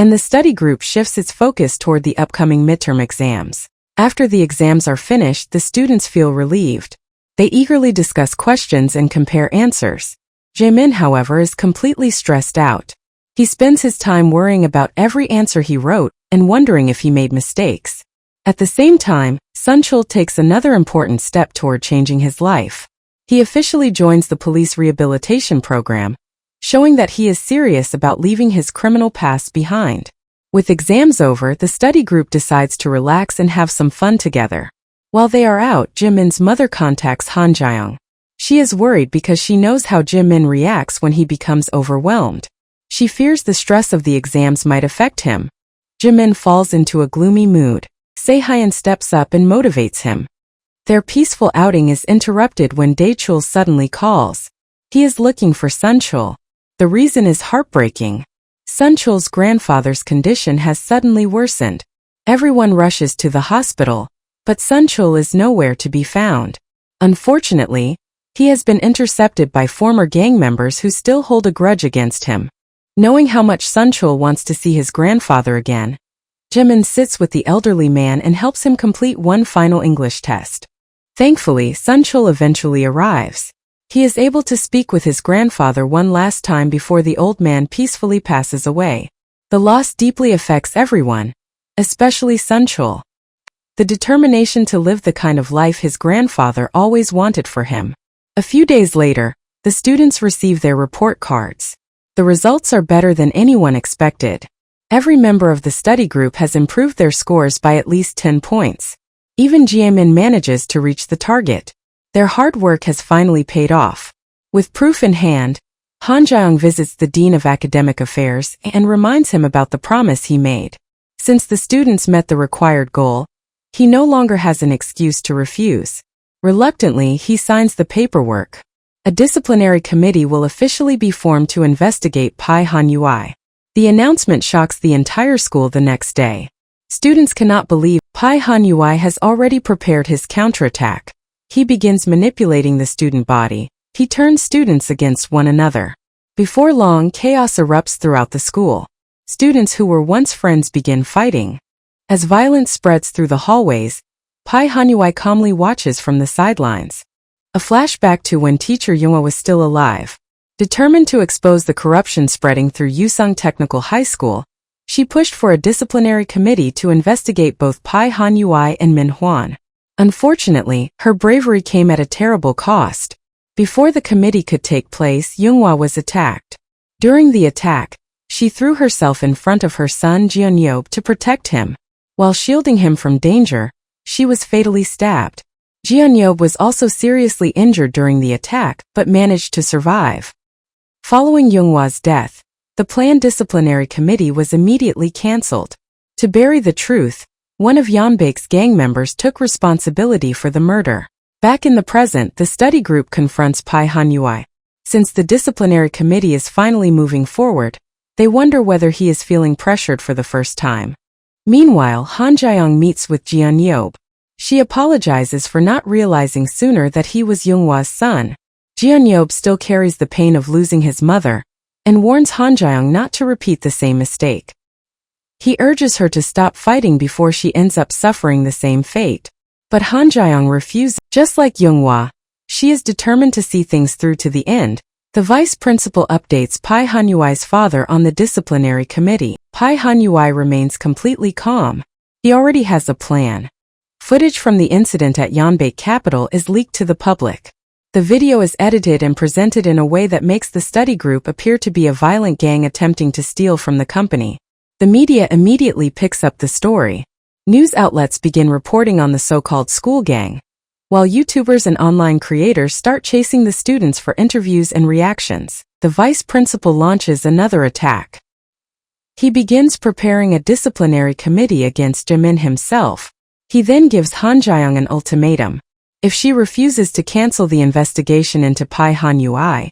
and the study group shifts its focus toward the upcoming midterm exams. After the exams are finished, the students feel relieved. They eagerly discuss questions and compare answers. Jaemin, however, is completely stressed out. He spends his time worrying about every answer he wrote and wondering if he made mistakes. At the same time, Sunchul takes another important step toward changing his life. He officially joins the police rehabilitation program, showing that he is serious about leaving his criminal past behind. With exams over, the study group decides to relax and have some fun together. While they are out, Jaemin's mother contacts Han Jae-young. She is worried because she knows how Jaemin reacts when he becomes overwhelmed. She fears the stress of the exams might affect him. Jaemin falls into a gloomy mood. Se-hyun steps up and motivates him. Their peaceful outing is interrupted when Daechul suddenly calls. He is looking for Sunchul. The reason is heartbreaking. Sunchul's grandfather's condition has suddenly worsened. Everyone rushes to the hospital, but Sunchul is nowhere to be found. Unfortunately, he has been intercepted by former gang members who still hold a grudge against him. Knowing how much Sunchul wants to see his grandfather again, Jaemin sits with the elderly man and helps him complete one final English test. Thankfully, Sunchul eventually arrives. He is able to speak with his grandfather one last time before the old man peacefully passes away. The loss deeply affects everyone, especially Sunchul. The determination to live the kind of life his grandfather always wanted for him. A few days later, the students receive their report cards. The results are better than anyone expected. Every member of the study group has improved their scores by at least 10 points. Even Jaemin manages to reach the target. Their hard work has finally paid off. With proof in hand, Han Jae-young visits the Dean of Academic Affairs and reminds him about the promise he made. Since the students met the required goal, he no longer has an excuse to refuse. Reluctantly, he signs the paperwork. A disciplinary committee will officially be formed to investigate Pai Han-ui. The announcement shocks the entire school the next day. Students cannot believe Pai Han-ui has already prepared his counterattack. He begins manipulating the student body. He turns students against one another. Before long, chaos erupts throughout the school. Students who were once friends begin fighting. As violence spreads through the hallways, Pai Han-ui calmly watches from the sidelines. A flashback to when teacher Yoonghwa was still alive. Determined to expose the corruption spreading through Yusung Technical High School, she pushed for a disciplinary committee to investigate both Pai Han-ui and Min Hwan. Unfortunately, her bravery came at a terrible cost. Before the committee could take place, Yoonghwa was attacked. During the attack, she threw herself in front of her son Jeon-yeob to protect him. While shielding him from danger, she was fatally stabbed. Jeon-yeob was also seriously injured during the attack, but managed to survive. Following Yoonghwa's death, the planned disciplinary committee was immediately cancelled. To bury the truth, one of Yeonbaek's gang members took responsibility for the murder. Back in the present, the study group confronts Pai Han-ui. Since the disciplinary committee is finally moving forward, they wonder whether he is feeling pressured for the first time. Meanwhile, Han Jae-young meets with Jeon-yeob. She apologizes for not realizing sooner that he was Yoonghwa's son. Jeon-yeob still carries the pain of losing his mother, and warns Han Jae-young not to repeat the same mistake. He urges her to stop fighting before she ends up suffering the same fate. But Han Jae-young refuses. Just like Yoonghwa, she is determined to see things through to the end. The vice principal updates Pai Han-ui's father on the disciplinary committee. Pai Han-ui remains completely calm. He already has a plan. Footage from the incident at Yeonbaek Capital is leaked to the public. The video is edited and presented in a way that makes the study group appear to be a violent gang attempting to steal from the company. The media immediately picks up the story. News outlets begin reporting on the so-called school gang, while YouTubers and online creators start chasing the students for interviews and reactions. The vice principal launches another attack. He begins preparing a disciplinary committee against Jaemin himself. He then gives Han Jae-young an ultimatum. If she refuses to cancel the investigation into Pai Han-ui,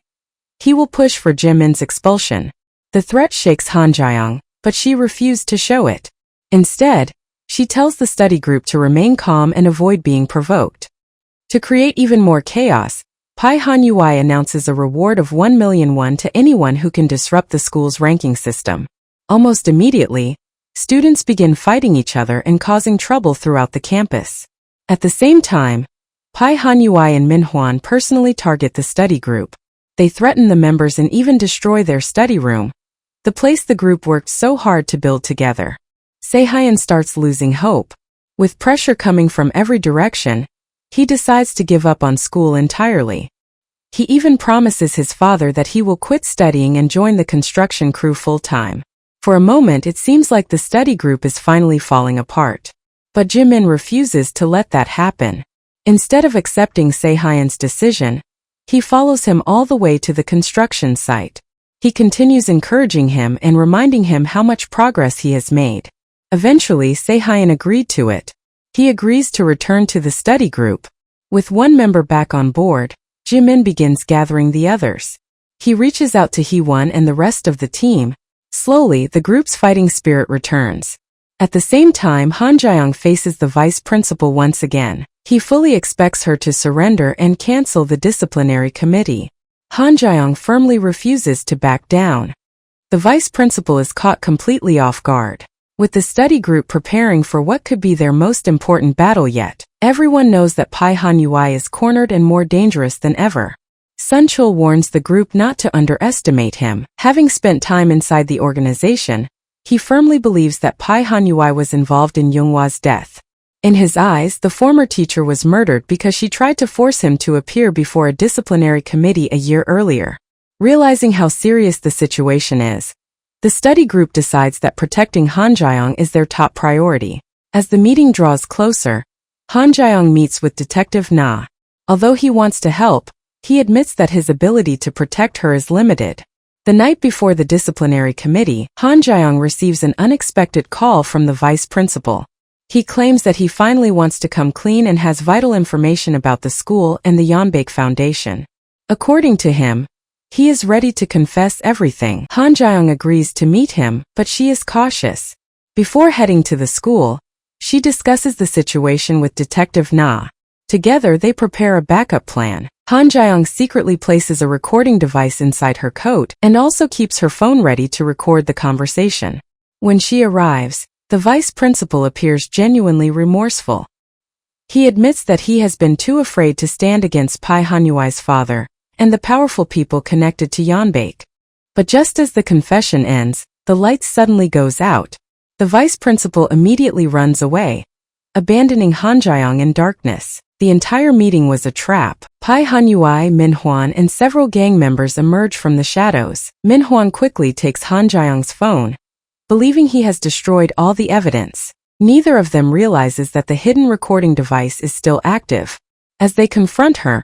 he will push for Jaemin's expulsion. The threat shakes Han Jae-young, but she refused to show it. Instead, she tells the study group to remain calm and avoid being provoked. To create even more chaos, Pai Han-ui announces a reward of 1 million won to anyone who can disrupt the school's ranking system. Almost immediately, students begin fighting each other and causing trouble throughout the campus. At the same time, Pai Hanyui and Minhwan personally target the study group. They threaten the members and even destroy their study room, the place the group worked so hard to build together. Sehyun starts losing hope. With pressure coming from every direction, he decides to give up on school entirely. He even promises his father that he will quit studying and join the construction crew full-time. For a moment it seems like the study group is finally falling apart. But Jimin refuses to let that happen. Instead of accepting Sehyun's decision, he follows him all the way to the construction site. He continues encouraging him and reminding him how much progress he has made. Eventually Sehyun agreed to it. He agrees to return to the study group. With one member back on board, Jimin begins gathering the others. He reaches out to Hee-won and the rest of the team. Slowly, the group's fighting spirit returns. At the same time, Han Jae-young faces the vice principal once again. He fully expects her to surrender and cancel the disciplinary committee. Han Jae-young firmly refuses to back down. The vice principal is caught completely off guard. With the study group preparing for what could be their most important battle yet, everyone knows that Pai Hanyui is cornered and more dangerous than ever. Sun Chul warns the group not to underestimate him. Having spent time inside the organization, he firmly believes that Pai Hanyui was involved in Yoonghwa's death. In his eyes, the former teacher was murdered because she tried to force him to appear before a disciplinary committee a year earlier. Realizing how serious the situation is, the study group decides that protecting Han Jae-young is their top priority. As the meeting draws closer, Han Jae-young meets with Detective Na. Although he wants to help, he admits that his ability to protect her is limited. The night before the disciplinary committee, Han Jae-young receives an unexpected call from the vice principal. He claims that he finally wants to come clean and has vital information about the school and the Yeonbaek Foundation. According to him, he is ready to confess everything. Han Jae-young agrees to meet him, but she is cautious. Before heading to the school, she discusses the situation with Detective Na. Together they prepare a backup plan. Han Jae-young secretly places a recording device inside her coat and also keeps her phone ready to record the conversation. When she arrives, the vice principal appears genuinely remorseful. He admits that he has been too afraid to stand against Pai Hanyui's father and the powerful people connected to Yeonbaek. But just as the confession ends, the light suddenly goes out. The vice principal immediately runs away, abandoning Han Jae-young in darkness. The entire meeting was a trap. Pai Hanyui, Minhwan, and several gang members emerge from the shadows. Minhwan quickly takes Han Jae-young's phone, believing he has destroyed all the evidence. Neither of them realizes that the hidden recording device is still active. As they confront her,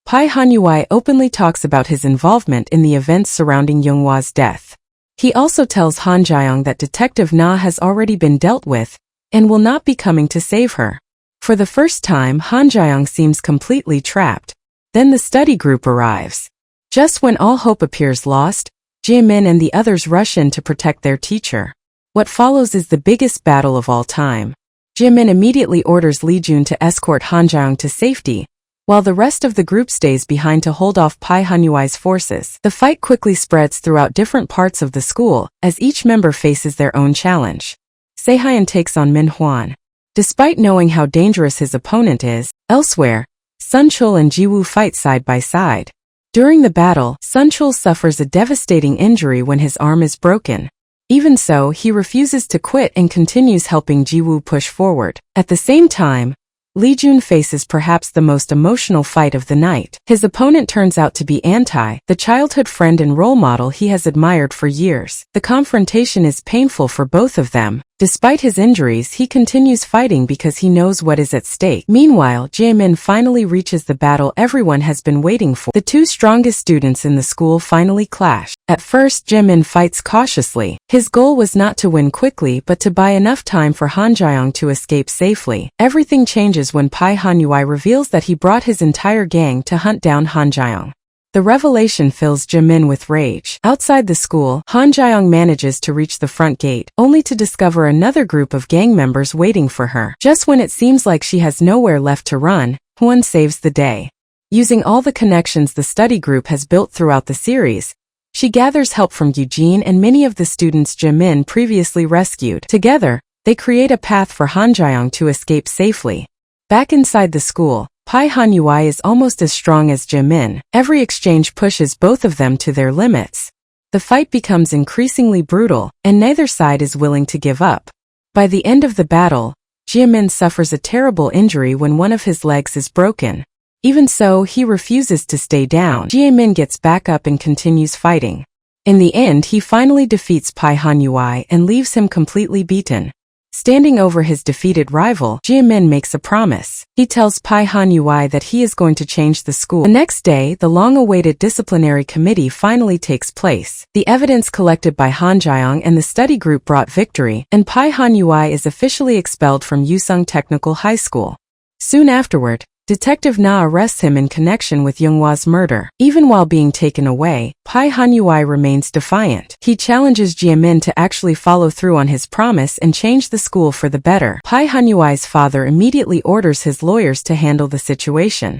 Pai Hanyui openly talks about his involvement in the events surrounding Yoonghwa's death. He also tells Han Jae-young that Detective Na has already been dealt with and will not be coming to save her. For the first time, Han Jae-young seems completely trapped. Then the study group arrives. Just when all hope appears lost, Jae-min and the others rush in to protect their teacher. What follows is the biggest battle of all time. Jae-min immediately orders Lee Jun to escort Han Jae-young to safety, while the rest of the group stays behind to hold off Pai Hanyui's forces. The fight quickly spreads throughout different parts of the school, as each member faces their own challenge. Sehyun takes on Minhwan. Despite knowing how dangerous his opponent is, elsewhere, Sun Chul and Jiwoo fight side by side. During the battle, Sun Chul suffers a devastating injury when his arm is broken. Even so, he refuses to quit and continues helping Jiwoo push forward. At the same time, Lee Jun faces perhaps the most emotional fight of the night. His opponent turns out to be Anti, the childhood friend and role model he has admired for years. The confrontation is painful for both of them. Despite his injuries, he continues fighting because he knows what is at stake. Meanwhile, Jae-min finally reaches the battle everyone has been waiting for. The two strongest students in the school finally clash. At first, Jae-min fights cautiously. His goal was not to win quickly but to buy enough time for Han Jae-young to escape safely. Everything changes when Pai Hanyui reveals that he brought his entire gang to hunt down Han Jae-young. The revelation fills Jae-min with rage. Outside the school, Han Jae-young manages to reach the front gate, only to discover another group of gang members waiting for her. Just when it seems like she has nowhere left to run, Hwon saves the day. Using all the connections the study group has built throughout the series, She gathers help from Eugene and many of the students Jimin previously rescued. Together, they create a path for Han Jae-young to escape safely. Back inside the school, Pai Han-yui is almost as strong as Jimin. Every exchange pushes both of them to their limits. The fight becomes increasingly brutal, and neither side is willing to give up. By the end of the battle, Jimin suffers a terrible injury when one of his legs is broken. Even so, he refuses to stay down. Jimin gets back up and continues fighting. In the end, he finally defeats Pai Han-yui and leaves him completely beaten. Standing over his defeated rival, Jimin makes a promise. He tells Pai Han-yui that he is going to change the school. The next day, the long-awaited disciplinary committee finally takes place. The evidence collected by Han Jae-young and the study group brought victory, and Pai Han-yui is officially expelled from Yusung Technical High School. Soon afterward, Detective Na arrests him in connection with Younghwa's murder. Even while being taken away, Pai Han-yui remains defiant. He challenges Jimin to actually follow through on his promise and change the school for the better. Pai Han-yui's father immediately orders his lawyers to handle the situation.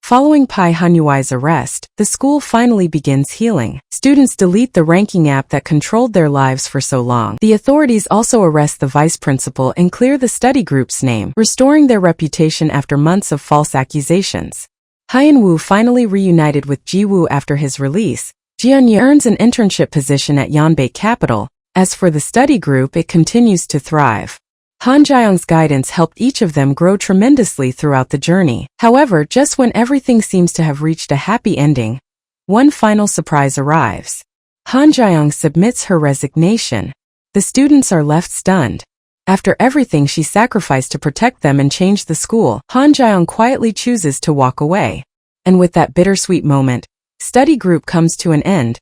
Following Pai Han-yui's arrest, the school finally begins healing. Students delete the ranking app that controlled their lives for so long. The authorities also arrest the vice principal and clear the study group's name, restoring their reputation after months of false accusations. Hyun-woo finally reunited with Ji-woo after his release. Ji-eun earns an internship position at Yeonbae Capital. As for the study group, it continues to thrive. Han Jae-young's guidance helped each of them grow tremendously throughout the journey. However, just when everything seems to have reached a happy ending, one final surprise arrives. Han Jae-young submits her resignation. The students are left stunned. After everything she sacrificed to protect them and change the school, Han Jae-young quietly chooses to walk away. And with that bittersweet moment, study group comes to an end.